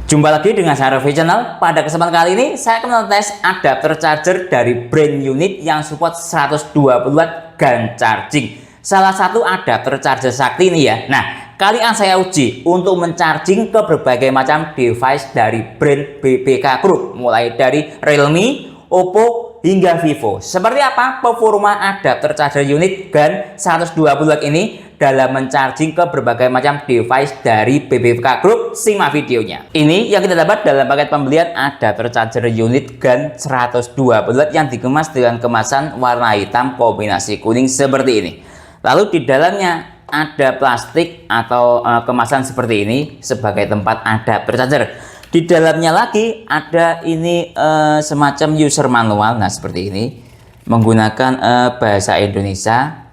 Jumpa lagi dengan saya Review Channel. Pada kesempatan kali ini saya akan tes adapter charger dari brand unit yang support 120 watt GaN charging. Salah satu adapter charger sakti ini ya. Nah, kali ini saya uji untuk mencharging ke berbagai macam device dari brand BBK Group, mulai dari Realme, Oppo hingga Vivo. Seperti apa performa adapter charger unit GaN 120 watt ini dalam mencharging ke berbagai macam device dari BBK Group? Simak videonya. Ini yang kita dapat dalam paket pembelian adapter charger unit GaN 120 watt yang dikemas dengan kemasan warna hitam kombinasi kuning seperti ini. Lalu di dalamnya ada plastik atau kemasan seperti ini sebagai tempat adapter charger. Di dalamnya lagi ada ini semacam user manual. Nah, seperti ini menggunakan bahasa Indonesia.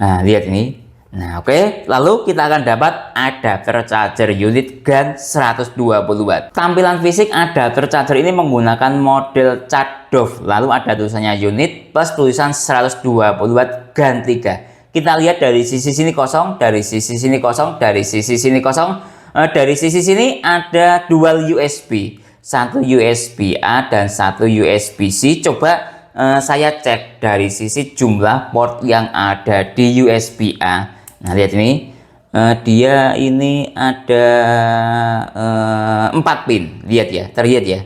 Nah, lihat ini. Nah, oke. Lalu kita akan dapat adapter charger unit GaN 120 watt. Tampilan fisik adapter charger ini menggunakan model cat doff. Lalu ada tulisannya unit plus tulisan 120 watt GaN 3. Kita lihat dari sisi sini kosong, dari sisi sini kosong, dari sisi sini kosong. Dari sisi sini ada dual USB, satu USB A dan satu USB C. Coba saya cek dari sisi jumlah port yang ada di USB A. Nah, lihat ini, dia ini ada 4 pin, lihat ya, terlihat ya.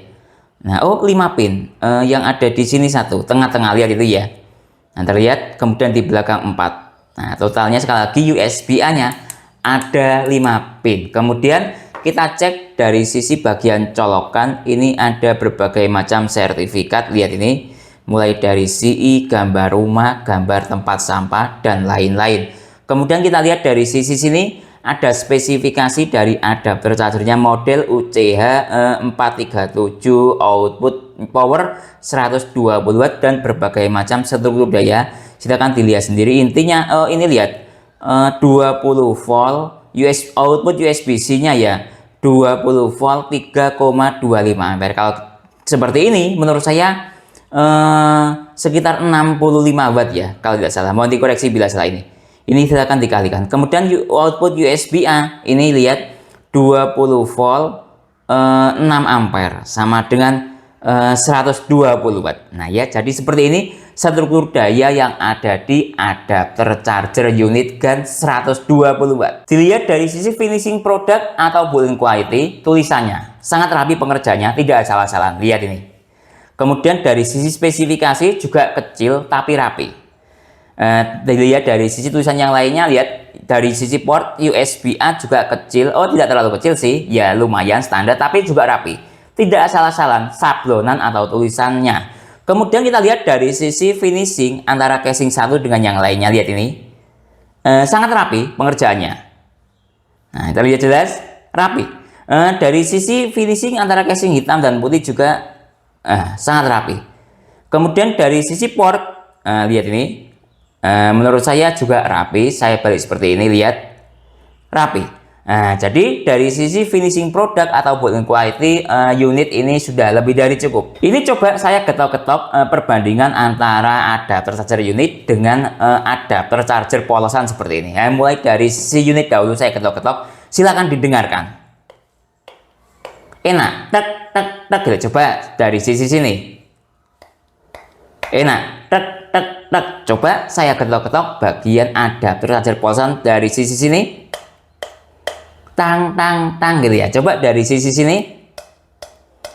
Nah, 5 pin, yang ada di sini satu, tengah-tengah, lihat itu ya. Nah, terlihat, kemudian di belakang 4. Nah, totalnya sekali lagi USB A nya ada 5 pin. Kemudian kita cek dari sisi bagian colokan, ini ada berbagai macam sertifikat, lihat ini, mulai dari CI, gambar rumah, gambar tempat sampah dan lain-lain. Kemudian kita lihat dari sisi sini ada spesifikasi dari adapter chargernya model UCH 437, output power 120 watt dan berbagai macam struktur daya. Silakan dilihat sendiri. Intinya ini lihat 20 volt output USB-C nya ya, 20 volt 3,25 ampere. Kalau seperti ini menurut saya sekitar 65 watt ya, kalau tidak salah. Mohon dikoreksi bila salah ini. Ini silakan dikalikan. Kemudian output USB A ini lihat 20 volt 6 ampere sama dengan 120 watt. Nah ya, jadi seperti ini struktur daya yang ada di adapter charger unit GaN 120 watt. Dilihat dari sisi finishing product atau build quality, tulisannya sangat rapi pengerjaannya, tidak salah-salah. Lihat ini. Kemudian dari sisi spesifikasi juga kecil tapi rapi. Dilihat dari sisi tulisan yang lainnya, lihat dari sisi port USB A juga kecil. Oh, tidak terlalu kecil sih, ya lumayan standar tapi juga rapi. Tidak salah-salah sablonan atau tulisannya. Kemudian kita lihat dari sisi finishing antara casing satu dengan yang lainnya, lihat ini sangat rapi pengerjaannya. Nah, kita lihat jelas rapi. Dari sisi finishing antara casing hitam dan putih juga sangat rapi. Kemudian dari sisi port, lihat ini, menurut saya juga rapi. Saya balik seperti ini, lihat rapi. Nah, jadi dari sisi finishing product atau build quality unit ini sudah lebih dari cukup. Ini coba saya ketok-ketok perbandingan antara adapter charger unit dengan adapter charger polosan seperti ini. Mulai dari sisi unit dahulu saya ketok-ketok, silakan didengarkan. Enak, tek tek tek gitu. Coba dari sisi sini. Enak, tek tek tek. Coba saya ketok-ketok bagian adapter charger polosan dari sisi sini. Tang tang tang gitu ya. Coba dari sisi sini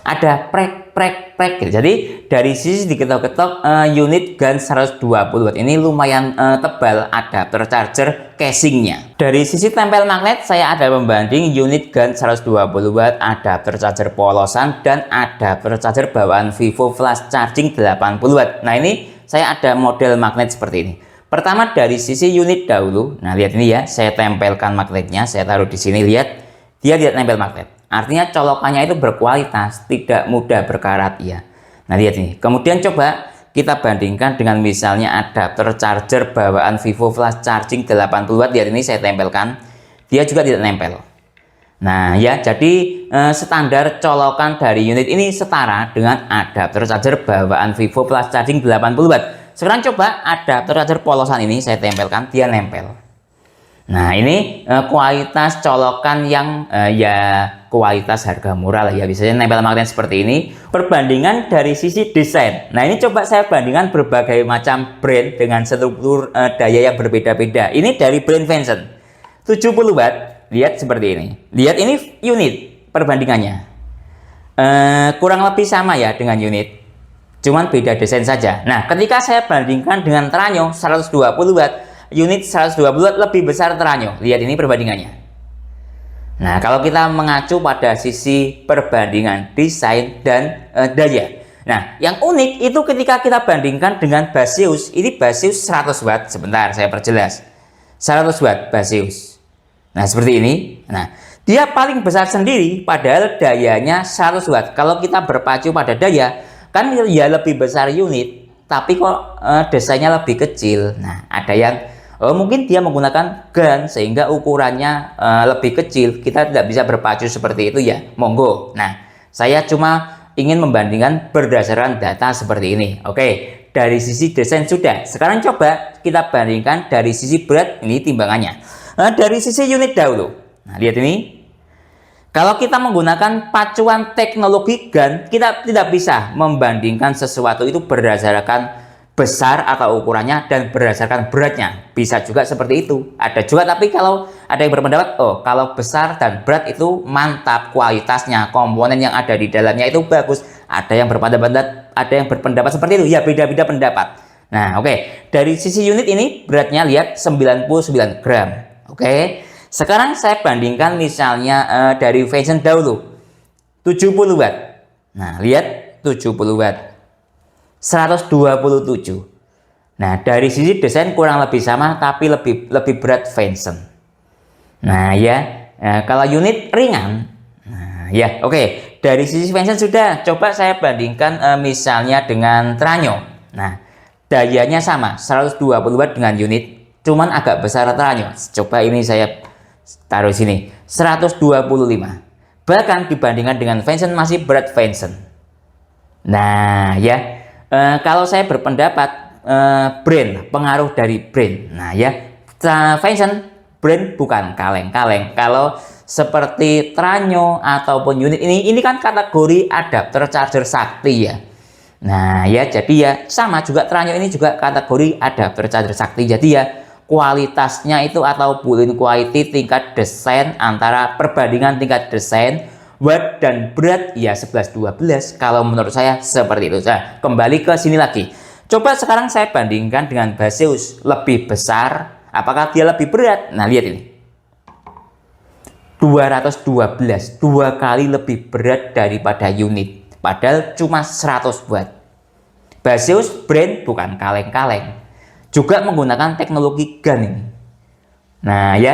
ada prek prek prek gitu. Jadi dari sisi diketok-ketok unit GaN 120 watt ini lumayan tebal adapter charger casingnya. Dari sisi tempel magnet saya ada membanding unit GaN 120 watt adapter charger polosan dan adapter charger bawaan Vivo flash charging 80 watt. Nah, ini saya ada model magnet seperti ini. Pertama dari sisi unit dahulu. Nah, lihat ini ya, saya tempelkan magnetnya, saya taruh di sini, lihat dia tidak nempel magnet. Artinya colokannya itu berkualitas, tidak mudah berkarat ya. Nah, lihat ini. Kemudian coba kita bandingkan dengan misalnya adapter charger bawaan Vivo flash charging 80 watt. Lihat ini saya tempelkan, dia juga tidak nempel. Nah ya, jadi standar colokan dari unit ini setara dengan adapter charger bawaan Vivo flash charging 80 watt. Sekarang coba adapter charger polosan ini saya tempelkan, dia nempel. Nah, ini kualitas colokan yang ya kualitas harga murah lah ya, biasanya nempel magnet seperti ini. Perbandingan dari sisi desain, nah ini coba saya bandingkan berbagai macam brand dengan struktur daya yang berbeda-beda. Ini dari brand Venson 70 watt, lihat seperti ini, lihat ini unit perbandingannya kurang lebih sama ya dengan unit, cuman beda desain saja. Nah ketika saya bandingkan dengan Tranyo 120 watt, unit 120 watt lebih besar Tranyo, lihat ini perbandingannya. Nah, kalau kita mengacu pada sisi perbandingan desain dan daya. Nah, yang unik itu ketika kita bandingkan dengan Baseus. Ini Baseus 100 watt. Sebentar, saya perjelas. 100 watt Baseus. Nah, seperti ini. Nah, dia paling besar sendiri padahal dayanya 100 watt. Kalau kita berpacu pada daya, kan ya lebih besar unit, tapi kok desainnya lebih kecil. Nah, ada yang mungkin dia menggunakan GaN sehingga ukurannya lebih kecil, kita tidak bisa berpacu seperti itu ya, monggo. Nah saya cuma ingin membandingkan berdasarkan data seperti ini. Oke, dari sisi desain sudah, sekarang coba kita bandingkan dari sisi berat, ini timbangannya. Dari sisi unit dahulu, nah lihat ini, kalau kita menggunakan pacuan teknologi GaN, kita tidak bisa membandingkan sesuatu itu berdasarkan besar atau ukurannya dan berdasarkan beratnya. Bisa juga seperti itu, ada juga. Tapi kalau ada yang berpendapat, oh kalau besar dan berat itu mantap kualitasnya, komponen yang ada di dalamnya itu bagus, ada yang berpendapat seperti itu ya, beda-beda pendapat. Nah oke, dari sisi unit ini beratnya lihat 99 gram. Oke, sekarang saya bandingkan misalnya dari Venson dahulu 70 watt. Nah lihat 70 watt 127. Nah dari sisi desain kurang lebih sama, tapi lebih berat Venson. Nah ya, kalau unit ringan, nah ya oke. Dari sisi Venson sudah, coba saya bandingkan misalnya dengan Tranyo. Nah dayanya sama 120 watt dengan unit, cuman agak besar Tranyo. Coba ini saya taruh sini 125. Bahkan dibandingkan dengan Venson masih berat Venson. Nah ya, kalau saya berpendapat brand, pengaruh dari brand. Nah ya, Venson brand bukan kaleng-kaleng. Kalau seperti Tranyo ataupun unit ini kan kategori adapter charger sakti ya. Nah ya, jadi ya sama juga Tranyo ini juga kategori adapter charger sakti. Jadi ya kualitasnya itu atau build-in quality tingkat desain, antara perbandingan tingkat desain, watt dan berat ya 11-12 kalau menurut saya seperti itu. Nah, kembali ke sini lagi. Coba sekarang saya bandingkan dengan Baseus, lebih besar, apakah dia lebih berat? Nah, lihat ini. 212, 2 kali lebih berat daripada unit. Padahal cuma 100 watt. Baseus brand bukan kaleng-kaleng. Juga menggunakan teknologi GaN ini. Nah ya,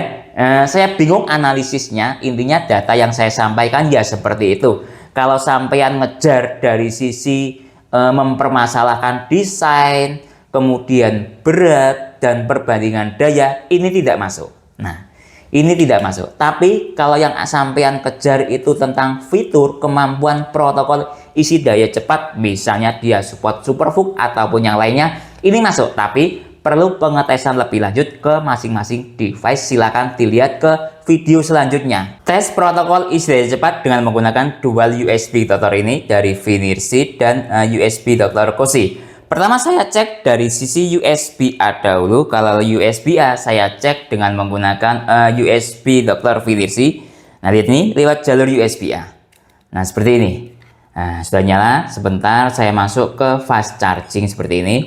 saya bingung analisisnya. Intinya data yang saya sampaikan ya seperti itu. Kalau sampean ngejar dari sisi mempermasalahkan desain, kemudian berat dan perbandingan daya, ini tidak masuk. Nah ini tidak masuk. Tapi kalau yang sampean kejar itu tentang fitur, kemampuan, protokol, isi daya cepat, misalnya dia support SuperVOOC ataupun yang lainnya, ini masuk. Tapi perlu pengetesan lebih lanjut ke masing-masing device. Silakan dilihat ke video selanjutnya. Tes protokol isi daya cepat dengan menggunakan dual USB Doctor ini dari Finersi dan USB Doctor Cosi. Pertama saya cek dari sisi USB A dahulu. Kalau USB A saya cek dengan menggunakan USB Doctor Finersi. Nah lihat ini lewat jalur USB A. Nah seperti ini. Nah sudah nyala. Sebentar saya masuk ke fast charging seperti ini.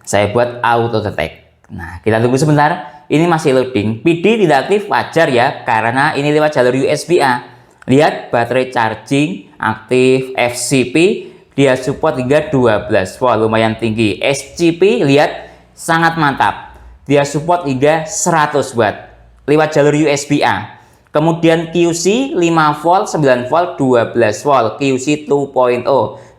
Saya buat auto detect. Nah kita tunggu sebentar, ini masih loading. PD tidak aktif, wajar ya, karena ini lewat jalur USB A. Lihat baterai charging aktif, FCP dia support hingga 12 volt, lumayan tinggi. SCP lihat sangat mantap, dia support hingga 100 watt lewat jalur USB A. Kemudian QC 5 volt, 9 volt, 12 volt, QC 2.0,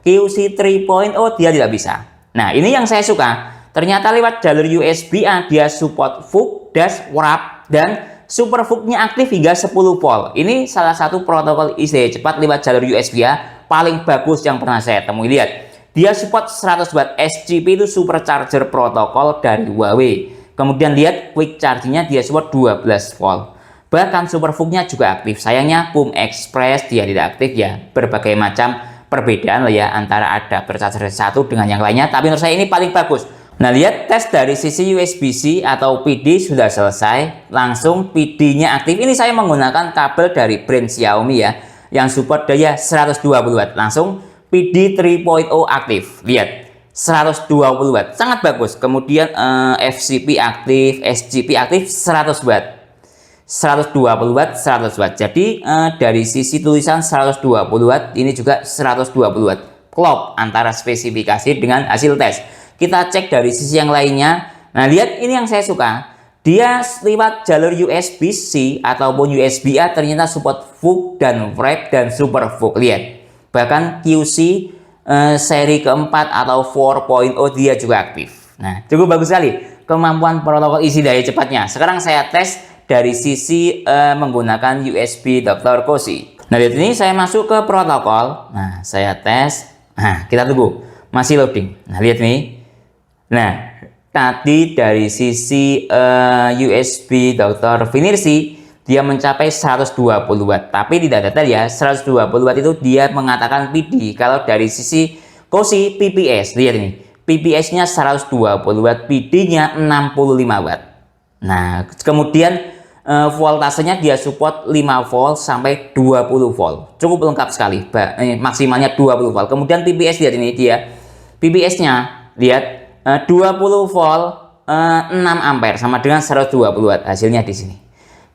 QC 3.0 dia tidak bisa. Nah ini yang saya suka. Ternyata lewat jalur USB A dia support VOOC, dash, WRAP, dan SuperVOOC-nya aktif hingga 10 volt. Ini salah satu protokol isi daya cepat lewat jalur USB A paling bagus yang pernah saya temui. Lihat, dia support 100 watt. SCP itu supercharger protokol dari Huawei. Kemudian lihat quick charging-nya dia support 12 volt. Bahkan Superfook-nya juga aktif. Sayangnya PUM Express dia tidak aktif ya. Berbagai macam perbedaan lah ya antara adapter charger satu dengan yang lainnya. Tapi menurut saya ini paling bagus. Nah, lihat tes dari sisi USB-C atau PD sudah selesai. Langsung PD-nya aktif. Ini saya menggunakan kabel dari brand Xiaomi ya, yang support daya 120 watt. Langsung PD 3.0 aktif. Lihat, 120 watt. Sangat bagus. Kemudian FCP aktif, SGP aktif 100 watt. 120 watt, 100 watt. Jadi dari sisi tulisan 120 watt, ini juga 120 watt. Klop antara spesifikasi dengan hasil tes. Kita cek dari sisi yang lainnya. Nah, lihat ini yang saya suka. Dia lewat jalur USB-C ataupun USB-A ternyata support VOOC dan Wrap dan Superfook. Lihat. Bahkan QC seri keempat atau 4.0 dia juga aktif. Nah, cukup bagus sekali kemampuan protokol isi daya cepatnya. Sekarang saya tes dari sisi menggunakan USB Dr. Cozy. Nah, lihat ini saya masuk ke protokol. Nah, saya tes. Nah, kita tunggu. Masih loading. Nah, lihat nih. Nah, tadi dari sisi USB Dr. Finersi dia mencapai 120 watt, tapi tidak data ya 120 watt itu dia mengatakan PD. Kalau dari sisi Cozy PPS, lihat ini PPS-nya 120 watt, PD-nya 65 watt. Nah, kemudian voltasenya dia support 5 volt sampai 20 volt, cukup lengkap sekali. Maksimalnya 20 volt. Kemudian PPS, lihat ini dia PPS-nya, lihat 20 volt 6 ampere sama dengan 120 watt. Hasilnya di sini.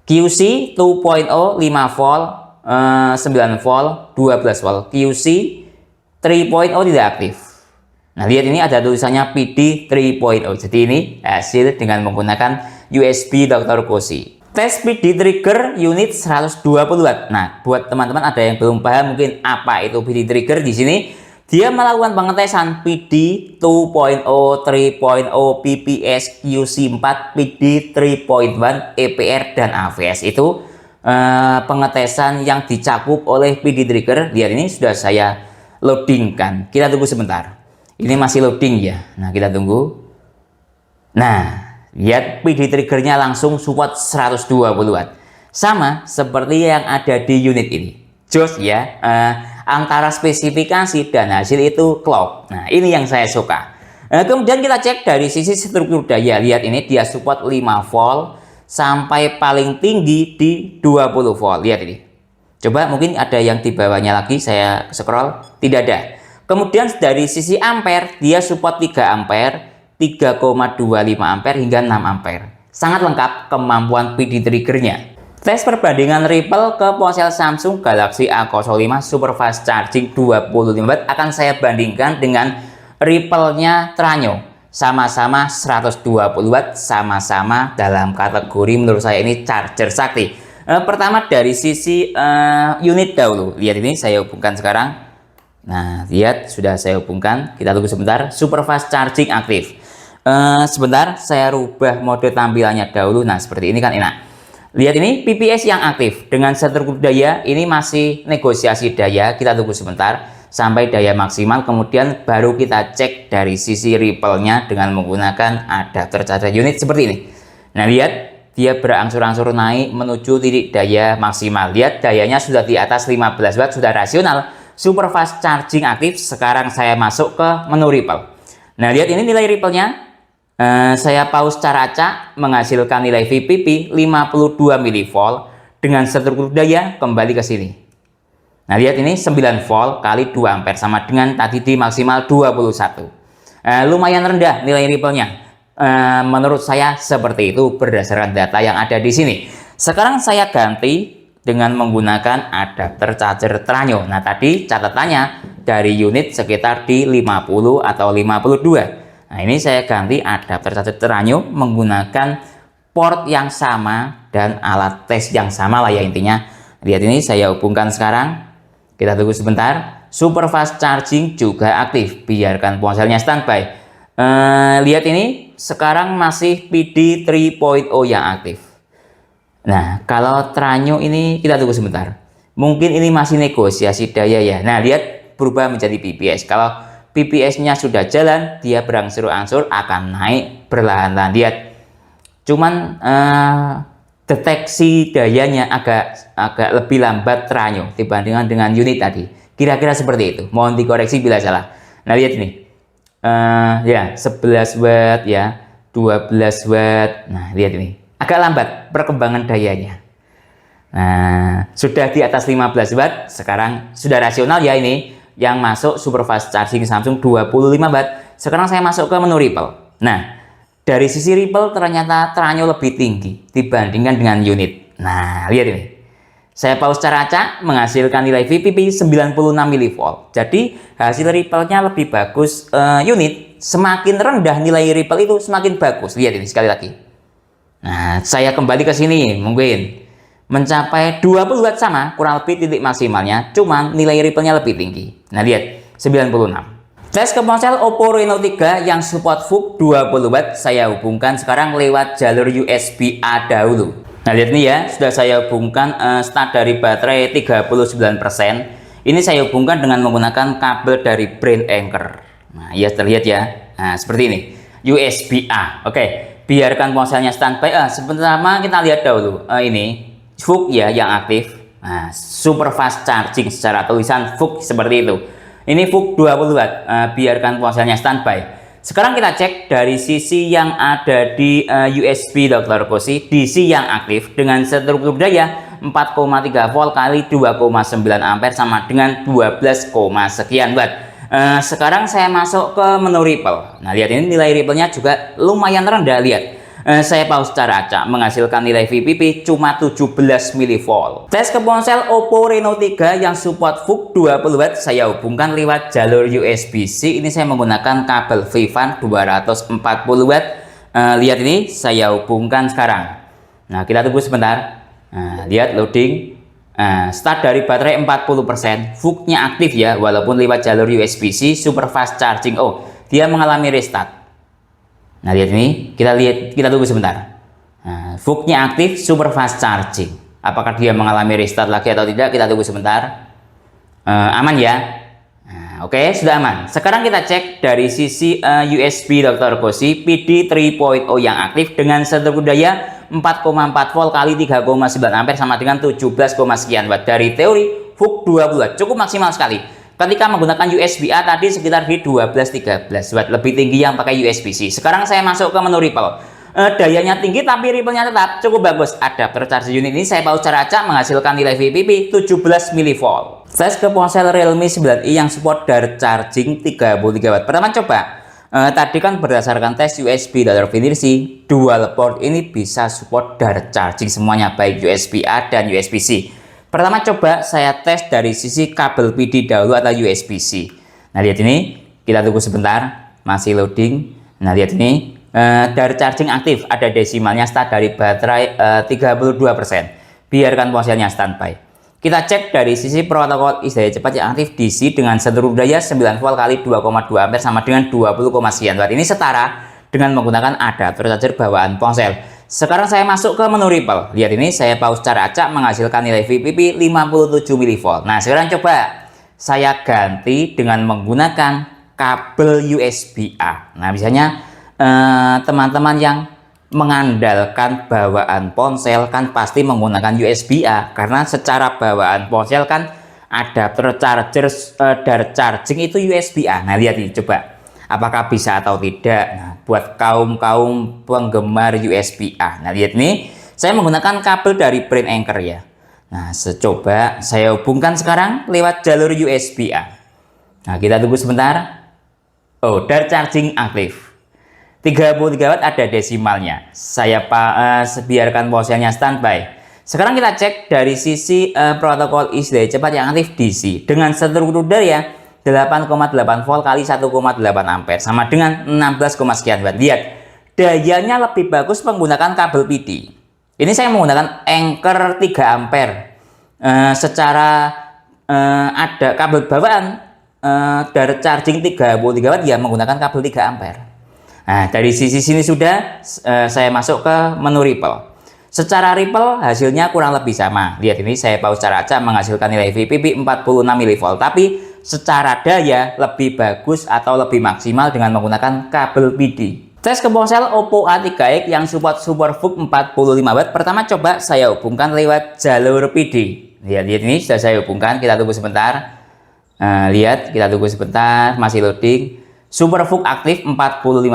QC 2.0 5 volt 9 volt 12 volt. QC 3.0 tidak aktif. Nah, lihat ini ada tulisannya PD 3.0. Jadi ini hasil dengan menggunakan USB Dr. Cozy. Tes PD trigger unit 120 watt. Nah, buat teman-teman ada yang belum paham mungkin apa itu PD trigger, di sini dia melakukan pengetesan PD 2.0, 3.0, PPS, QC4, PD 3.1, EPR, dan AVS. Itu pengetesan yang dicakup oleh PD trigger. Lihat ini sudah saya loadingkan. Kita tunggu sebentar. Ini masih loading ya. Nah, kita tunggu. Nah, lihat PD triggernya langsung support 120 watt. Sama seperti yang ada di unit ini. Jos ya. Antara spesifikasi dan hasil itu klop. Nah, ini yang saya suka. Kemudian kita cek dari sisi struktur daya. Lihat ini dia support 5 volt sampai paling tinggi di 20 volt. Lihat ini. Coba mungkin ada yang di bawahnya lagi, saya scroll, tidak ada. Kemudian dari sisi ampere dia support 3 ampere, 3,25 ampere hingga 6 ampere. Sangat lengkap kemampuan PD triggernya. Tes perbandingan Ripple ke ponsel Samsung Galaxy A05 Super Fast Charging 25 watt akan saya bandingkan dengan Ripple-nya Tranyo. Sama-sama 120 watt, sama-sama dalam kategori menurut saya ini charger sakti. Pertama dari sisi unit dahulu. Lihat ini saya hubungkan sekarang. Nah, lihat sudah saya hubungkan. Kita tunggu sebentar. Super Fast Charging aktif. Sebentar saya rubah mode tampilannya dahulu. Nah, seperti ini kan enak. Lihat ini PPS yang aktif dengan struktur daya ini masih negosiasi daya. Kita tunggu sebentar sampai daya maksimal, kemudian baru kita cek dari sisi Ripple-nya dengan menggunakan adapter charger unit seperti ini. Nah, lihat dia berangsur-angsur naik menuju titik daya maksimal. Lihat dayanya sudah di atas 15 watt, sudah rasional. Super Fast Charging aktif. Sekarang saya masuk ke menu Ripple. Nah, lihat ini nilai Ripple-nya. Saya pause cara acak menghasilkan nilai VPP 52 mV dengan struktur daya kembali ke sini. Nah, lihat ini 9 volt kali 2 ampere sama dengan tadi di maksimal 21. Lumayan rendah nilai Ripple-nya. Menurut saya seperti itu berdasarkan data yang ada di sini. Sekarang saya ganti dengan menggunakan adapter charger Tranyo. Nah, tadi catatannya dari unit sekitar di 50 atau 52. Nah, ini saya ganti adapter charger Tranyo menggunakan port yang sama dan alat tes yang sama lah ya intinya. Lihat ini saya hubungkan sekarang. Kita tunggu sebentar. Super Fast Charging juga aktif. Biarkan ponselnya standby. Lihat ini sekarang masih PD 3.0 yang aktif. Nah, kalau Tranyo ini kita tunggu sebentar. Mungkin ini masih negosiasi daya ya. Nah, lihat berubah menjadi PPS. Kalau PPS-nya sudah jalan, dia berangsur-angsur akan naik perlahan-lahan. Lihat, cuman deteksi dayanya agak lebih lambat Tranyo dibandingkan dengan unit tadi. Kira-kira seperti itu. Mohon dikoreksi bila salah. Nah, lihat ini. Ya, 11 watt ya, 12 watt. Nah, lihat ini. Agak lambat perkembangan dayanya. Nah, sudah di atas 15 watt, sekarang sudah rasional ya ini. Yang masuk super fast charging Samsung 25 watt. Sekarang saya masuk ke menu Ripple. Nah, dari sisi Ripple ternyata Tranyo lebih tinggi dibandingkan dengan unit. Nah, lihat ini. Saya pause secara acak menghasilkan nilai VPP 96 mV. Jadi hasil Ripple-nya lebih bagus unit. Semakin rendah nilai Ripple itu semakin bagus. Lihat ini sekali lagi. Nah, saya kembali ke sini mungkin mencapai 20 watt sama, kurang lebih titik maksimalnya, cuman nilai Ripple-nya lebih tinggi. Nah, lihat 96. Tes ke ponsel Oppo Reno 3 yang support VOOC 20 watt saya hubungkan sekarang lewat jalur USB-A dahulu. Nah, lihat nih ya, sudah saya hubungkan start dari baterai 39%. Ini saya hubungkan dengan menggunakan kabel dari brand Anker. Nah, ya terlihat ya. Nah, seperti ini. USB-A. Oke, biarkan ponselnya standby. Sebentar kita lihat dahulu. Ini VOOC ya yang aktif. Nah, super fast charging secara tulisan VOOC seperti itu. Ini VOOC 20 watt, biarkan ponselnya standby. Sekarang kita cek dari sisi yang ada di USB Dr. Koshi, DC yang aktif dengan struktur daya 4,3 volt kali 2,9 ampere sama dengan 12, sekian watt. Sekarang saya masuk ke menu Ripple. Nah, lihat ini nilai Ripple-nya juga lumayan rendah, lihat. Saya pause secara acak menghasilkan nilai VPP cuma 17 mV. Tes ke ponsel Oppo Reno 3 yang support VOOC 20 watt saya hubungkan lewat jalur USB-C. Ini saya menggunakan kabel Vivan 240 watt. Lihat ini saya hubungkan sekarang. Nah, kita tunggu sebentar. Nah, lihat loading. Start dari baterai 40%. VOOC-nya aktif ya walaupun lewat jalur USB-C super fast charging. Oh, dia mengalami restart. Nah, lihat ini, kita tunggu sebentar. Nah, VOOC-nya aktif, super fast charging. Apakah dia mengalami restart lagi atau tidak? Kita tunggu sebentar. Aman ya. Nah, oke, sudah aman. Sekarang kita cek dari sisi USB Dr. Koshi PD 3.0 yang aktif dengan struktur daya 4,4 volt kali 3,9 ampere sama dengan 17, sekian watt. Dari teori VOOC 20 watt cukup maksimal sekali. Ketika menggunakan USB-A tadi sekitar di 12-13 watt, lebih tinggi yang pakai USB-C. Sekarang saya masuk ke menu Ripple. Dayanya tinggi tapi Ripple-nya tetap cukup bagus. Adapter charger unit ini saya pause secara acak menghasilkan nilai VPP 17 mV. Tes ke ponsel Realme 9i yang support Dart charging 33 watt. Pertama coba. Tadi kan berdasarkan tes USB dan definisi dual port ini bisa support Dart charging semuanya baik USB-A dan USB-C. Pertama coba saya tes dari sisi kabel PD dahulu atau USB-C. Nah, lihat ini, kita tunggu sebentar, masih loading. Nah, lihat ini, dari charging aktif, ada desimalnya start dari baterai 32%. Biarkan ponselnya standby. Kita cek dari sisi protokol isi daya cepat yang aktif DC dengan struktur daya 9 volt kali 2,2 ampere sama dengan 20, sekian watt. Ini setara dengan menggunakan adapter charger bawaan ponsel. Sekarang saya masuk ke menu Ripple. Lihat ini, saya pause secara acak menghasilkan nilai VPP 57 mV. Nah, sekarang coba saya ganti dengan menggunakan kabel USB-A. Nah, biasanya teman-teman yang mengandalkan bawaan ponsel kan pasti menggunakan USB-A karena secara bawaan ponsel kan adapter charger Dart charging itu USB-A. Nah, lihat ini coba. Apakah bisa atau tidak? Nah, buat kaum penggemar USB-A. Nah, lihat nih, saya menggunakan kabel dari brand Anker ya. Nah, coba saya hubungkan sekarang lewat jalur USB-A. Nah, kita tunggu sebentar. Oh, Dart charging aktif. 33 watt ada desimalnya. Saya biarkan ponselnya standby. Sekarang kita cek dari sisi protokol isi daya cepat yang aktif DC dengan struktur daya 8,8 volt kali 1,8 ampere sama dengan 16, sekian watt. Lihat, dayanya lebih bagus menggunakan kabel PD. Ini saya menggunakan Anker 3 ampere. Secara ada kabel bawaan dari charging 33 watt ya menggunakan kabel 3 ampere. Nah, dari sisi sini sudah saya masuk ke menu Ripple. Secara Ripple hasilnya kurang lebih sama. Lihat ini, saya pause secara acak menghasilkan nilai VPP 46 mV. Tapi secara daya lebih bagus atau lebih maksimal dengan menggunakan kabel PD. Tes ke ponsel Oppo A3x yang support SuperVOOC 45 Watt. Pertama coba saya hubungkan lewat jalur PD. Lihat ini sudah saya hubungkan, kita tunggu sebentar. Lihat, kita tunggu sebentar, masih loading. SuperVOOC aktif 45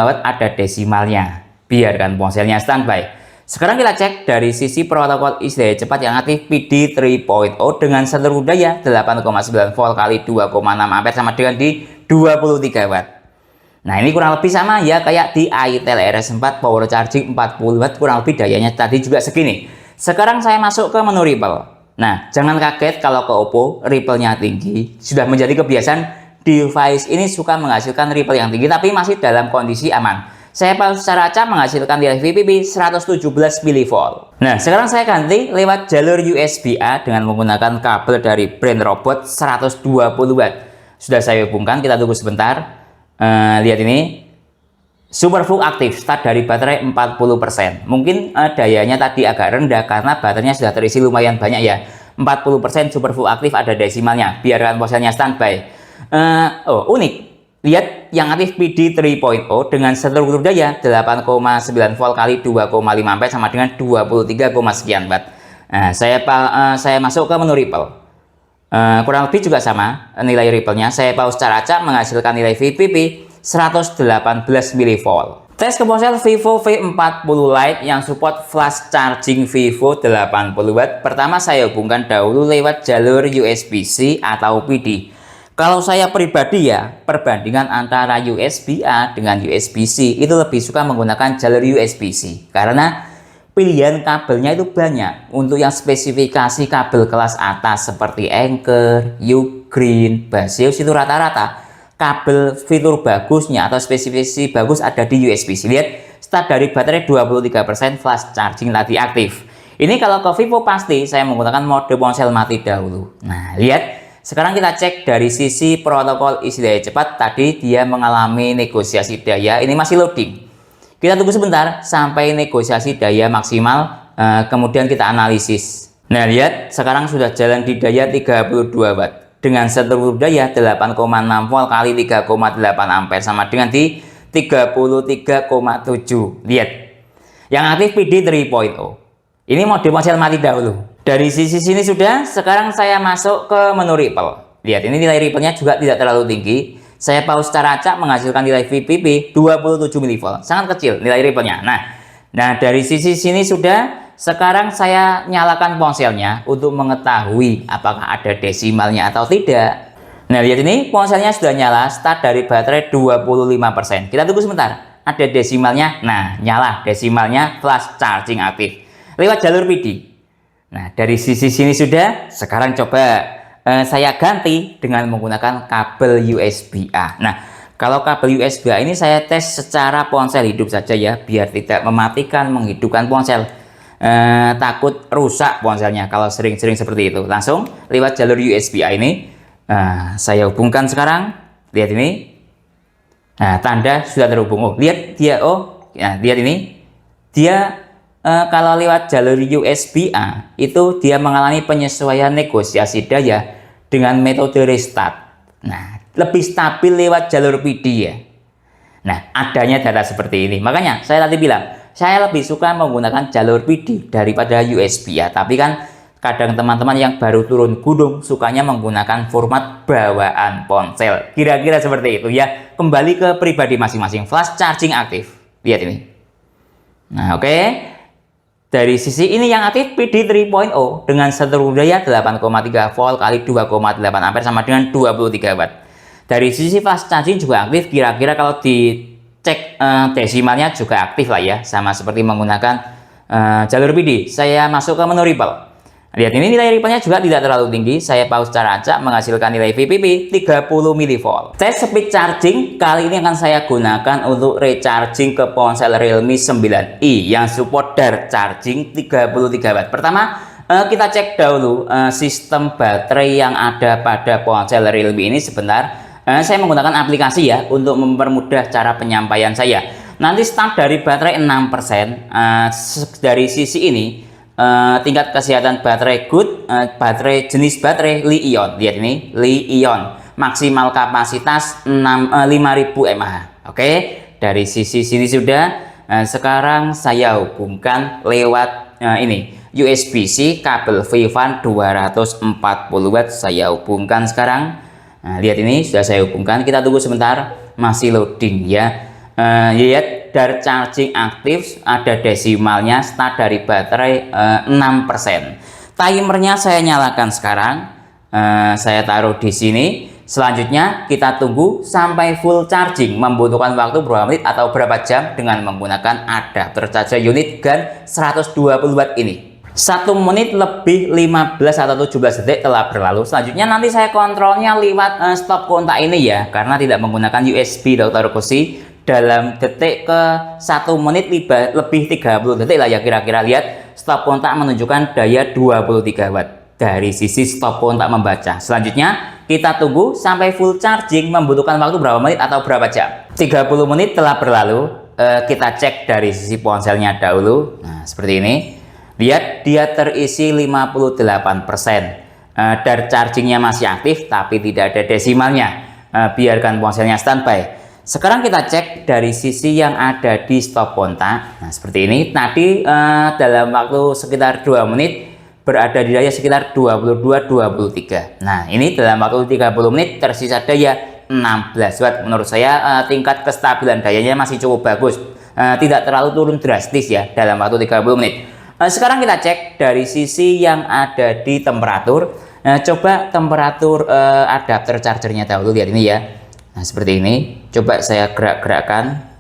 Watt, ada desimalnya. Biarkan ponselnya standby. Sekarang kita cek dari sisi protokol isi daya cepat yang aktif PD 3.0 dengan seluruh daya 8,9 volt kali 2,6 ampere sama dengan di 23 Watt. Nah ini kurang lebih sama ya kayak di itel RS4 power charging 40 Watt, kurang lebih dayanya tadi juga segini. Sekarang saya masuk ke menu Ripple. Nah jangan kaget kalau ke Oppo Ripple-nya tinggi. Sudah menjadi kebiasaan device ini suka menghasilkan Ripple yang tinggi tapi masih dalam kondisi aman. Saya pause secara acak menghasilkan nilai VPP 117 mV. Nah sekarang saya ganti lewat jalur USB-A dengan menggunakan kabel dari brand Robot 120 Watt. Sudah saya hubungkan, kita tunggu sebentar. Lihat ini SuperVOOC aktif, start dari baterai 40%. Mungkin dayanya tadi agak rendah karena baterainya sudah terisi lumayan banyak ya. 40% SuperVOOC aktif, ada desimalnya. Biarkan ponselnya standby. Unik. Lihat yang aktif PD 3.0 dengan seluruh daya 8,9 volt kali 2,5 ampere sama dengan 23, sekian watt. Saya masuk ke menu Ripple. Kurang lebih juga sama nilai Ripple-nya. Saya pause secara acak menghasilkan nilai VPP 118 mV. Tes ke ponsel Vivo V40 Lite yang support flash charging Vivo 80 Watt. Pertama saya hubungkan dahulu lewat jalur USB-C atau PD. Kalau saya pribadi ya, perbandingan antara USB-A dengan USB-C itu lebih suka menggunakan jalur USB-C karena pilihan kabelnya itu banyak. Untuk yang spesifikasi kabel kelas atas seperti Anker, Ugreen, Baseus itu rata-rata kabel fitur bagusnya atau spesifikasi bagus ada di USB-C. Lihat, start dari baterai 23%, flash charging tadi aktif. Ini kalau ke Vivo pasti saya menggunakan mode ponsel mati dahulu. Nah, lihat. Sekarang kita cek dari sisi protokol isi daya cepat. Tadi dia mengalami negosiasi daya, ini masih loading. Kita tunggu sebentar sampai negosiasi daya maksimal, kemudian kita analisis. Nah lihat, sekarang sudah jalan di daya 32 Watt dengan seluruh daya 8,6 volt kali 3,8 ampere sama dengan di 33,7. Lihat, yang aktif PD 3.0. Ini mode ponsel mati dahulu. Dari sisi sini sudah, sekarang saya masuk ke menu Ripple. Lihat, ini nilai Ripple-nya juga tidak terlalu tinggi. Saya pause secara acak menghasilkan nilai VPP 27 mV. Sangat kecil nilai Ripple-nya. Nah, dari sisi sini sudah. Sekarang saya nyalakan ponselnya untuk mengetahui apakah ada desimalnya atau tidak. Nah, lihat ini ponselnya sudah nyala, start dari baterai 25%. Kita tunggu sebentar. Ada desimalnya. Nah, nyala desimalnya, flash charging aktif. Lewat jalur PD. Nah, dari sisi sini sudah. Sekarang coba saya ganti dengan menggunakan kabel USB-A. Nah, kalau kabel USB-A ini saya tes secara ponsel hidup saja ya, biar tidak mematikan, menghidupkan ponsel. Takut rusak ponselnya kalau sering-sering seperti itu. Langsung lewat jalur USB-A ini. Saya hubungkan sekarang. Lihat ini. Nah, tanda sudah terhubung. Lihat dia. Lihat ini. Dia kalau lewat jalur USB-A itu dia mengalami penyesuaian negosiasi daya dengan metode restart. Nah, lebih stabil lewat jalur PD ya. Nah, adanya data seperti ini. Makanya saya tadi bilang, saya lebih suka menggunakan jalur PD daripada USB-A. Tapi kan kadang teman-teman yang baru turun gunung sukanya menggunakan format bawaan ponsel. Kira-kira seperti itu ya. Kembali ke pribadi masing-masing. Flash charging aktif. Lihat ini. Nah, oke. Dari sisi ini yang aktif PD 3.0 dengan seluruh daya 8,3 volt kali 2,8 ampere sama dengan 23 watt. Dari sisi fast charging juga aktif, kira-kira kalau dicek desimalnya juga aktif lah ya, sama seperti menggunakan jalur PD. Saya masuk ke menu Ripple. Lihat ini nilai Ripple-nya juga tidak terlalu tinggi. Saya pause secara acak menghasilkan nilai VPP 30 mV. Tes speed charging kali ini akan saya gunakan untuk recharging ke ponsel Realme 9i yang support Dart charging 33 Watt. Pertama, kita cek dahulu sistem baterai yang ada pada ponsel Realme ini sebentar. Saya menggunakan aplikasi ya untuk mempermudah cara penyampaian saya. Nanti start dari baterai 6%. Dari sisi ini tingkat kesehatan baterai good, baterai jenis baterai Li-ion. Lihat ini Li-ion, maksimal kapasitas 5000 mAh. Oke, dari sisi sini sudah. Sekarang saya hubungkan lewat ini USB-C kabel VIVAN 240 watt. Saya hubungkan sekarang. Nah, lihat ini sudah saya hubungkan. Kita tunggu sebentar, masih loading ya. Lihat dari charging aktif ada desimalnya, start dari baterai 6%. Timernya saya nyalakan sekarang. Saya taruh di sini. Selanjutnya kita tunggu sampai full charging. Membutuhkan waktu berapa menit atau berapa jam dengan menggunakan adapter charger unit GaN 120 watt ini. 1 menit lebih 15 atau 17 detik telah berlalu. Selanjutnya nanti saya kontrolnya lewat stop kontak ini ya, karena tidak menggunakan USB Dr. Koshi. Dalam detik ke 1 menit lebih 30 detik lah ya kira-kira. Lihat stop kontak menunjukkan daya 23 watt dari sisi stop kontak membaca. Selanjutnya kita tunggu sampai full charging. Membutuhkan waktu berapa menit atau berapa jam? 30 menit telah berlalu. Kita cek dari sisi ponselnya dahulu. Nah, seperti ini. Lihat dia terisi 58%. Dan chargingnya masih aktif tapi tidak ada desimalnya. Biarkan ponselnya standby. Sekarang kita cek dari sisi yang ada di stop kontak. Nah, seperti ini. Tadi dalam waktu sekitar 2 menit berada di daya sekitar 22-23. Nah, ini dalam waktu 30 menit tersisa daya 16 watt. Menurut saya tingkat kestabilan dayanya masih cukup bagus. Tidak terlalu turun drastis ya dalam waktu 30 menit. Sekarang kita cek dari sisi yang ada di temperatur. Coba temperatur adapter chargernya dahulu. Lihat ini ya. Nah, seperti ini. Coba saya gerak-gerakkan.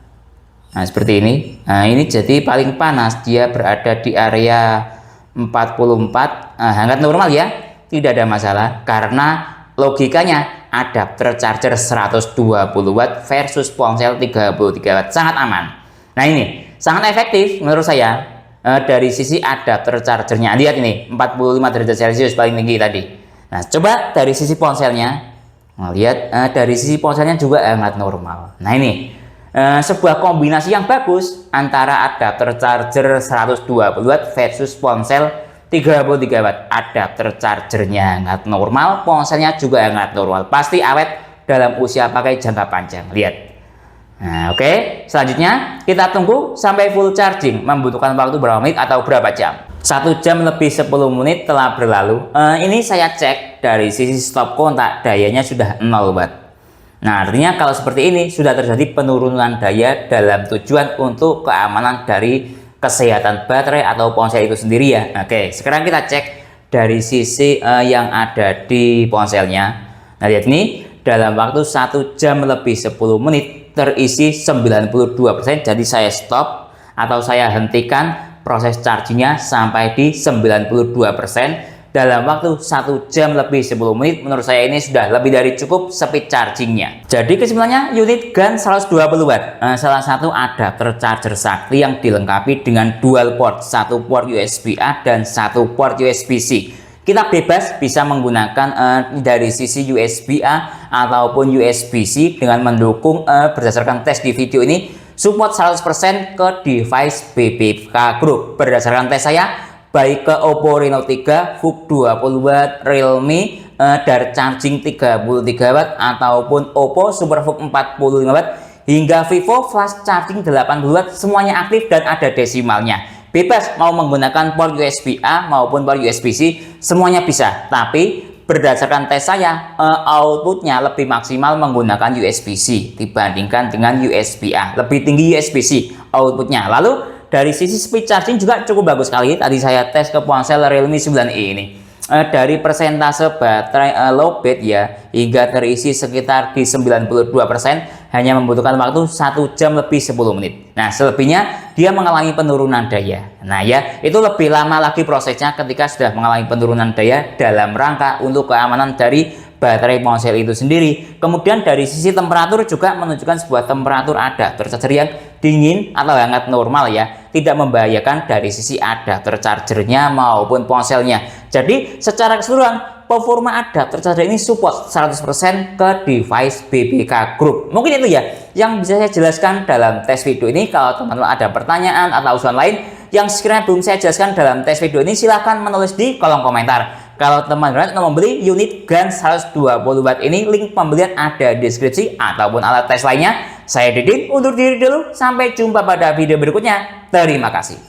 Nah, seperti ini. Nah, ini jadi paling panas. Dia berada di area 44. Hangat normal ya. Tidak ada masalah. Karena logikanya adapter charger 120 watt versus ponsel 33 watt. Sangat aman. Nah, ini sangat efektif menurut saya. Dari sisi adapter chargernya. Lihat ini. 45 derajat Celcius paling tinggi tadi. Nah, coba dari sisi ponselnya. Nah, lihat dari sisi ponselnya juga sangat normal. Nah, ini sebuah kombinasi yang bagus antara adapter charger 120 watt versus ponsel 33 watt. Adapter chargernya sangat normal, ponselnya juga sangat normal. Pasti awet dalam usia pakai jangka panjang. Lihat. Nah, oke. Selanjutnya kita tunggu sampai full charging. Membutuhkan waktu berapa menit atau berapa jam? 1 jam lebih 10 menit telah berlalu. Ini saya cek dari sisi stop kontak, dayanya sudah 0 watt. Nah, artinya kalau seperti ini sudah terjadi penurunan daya dalam tujuan untuk keamanan dari kesehatan baterai atau ponsel itu sendiri ya. Oke, sekarang kita cek dari sisi yang ada di ponselnya. Nah, lihat ini dalam waktu 1 jam lebih 10 menit terisi 92%. Jadi saya stop atau saya hentikan proses chargingnya sampai di 92% dalam waktu 1 jam lebih 10 menit. Menurut saya ini sudah lebih dari cukup speed chargingnya. Jadi kesimpulannya, unit GaN 120 watt salah satu adapter charger sakti yang dilengkapi dengan dual port, 1 port USB-A dan 1 port USB-C. Kita bebas bisa menggunakan dari sisi USB-A ataupun USB-C dengan mendukung berdasarkan tes di video ini support 100% ke device BBK Group. Berdasarkan tes saya, baik ke Oppo Reno 3, VOOC 20 watt, Realme dari charging 33 watt, ataupun Oppo Super VOOC 45 watt, hingga Vivo flash charging 80 watt, semuanya aktif dan ada desimalnya. Bebas mau menggunakan port USB-A maupun port USB-C, semuanya bisa. Tapi berdasarkan tes saya, outputnya lebih maksimal menggunakan USB-C dibandingkan dengan USB-A. Lebih tinggi USB-C outputnya. Lalu dari sisi speed charging juga cukup bagus sekali. Tadi saya tes ke ponsel Realme 9i ini. Dari persentase baterai lowbat ya, hingga terisi sekitar di 92%, hanya membutuhkan waktu 1 jam lebih 10 menit. Nah, selebihnya dia mengalami penurunan daya. Nah ya, itu lebih lama lagi prosesnya ketika sudah mengalami penurunan daya dalam rangka untuk keamanan dari baterai ponsel itu sendiri. Kemudian dari sisi temperatur juga menunjukkan sebuah temperatur adapter charger yang dingin atau hangat normal ya, tidak membahayakan dari sisi adapter chargernya maupun ponselnya. Jadi secara keseluruhan performa adapter charger ini support 100% ke device BBK Group. Mungkin itu ya yang bisa saya jelaskan dalam tes video ini. Kalau teman-teman ada pertanyaan atau usulan lain yang sekiranya belum saya jelaskan dalam tes video ini, silahkan menulis di kolom komentar. Kalau teman-teman mau membeli unit GaN 120 watt ini, link pembelian ada di deskripsi ataupun alat tes lainnya Saya Didin undur diri dulu, sampai jumpa pada video berikutnya. Terima kasih.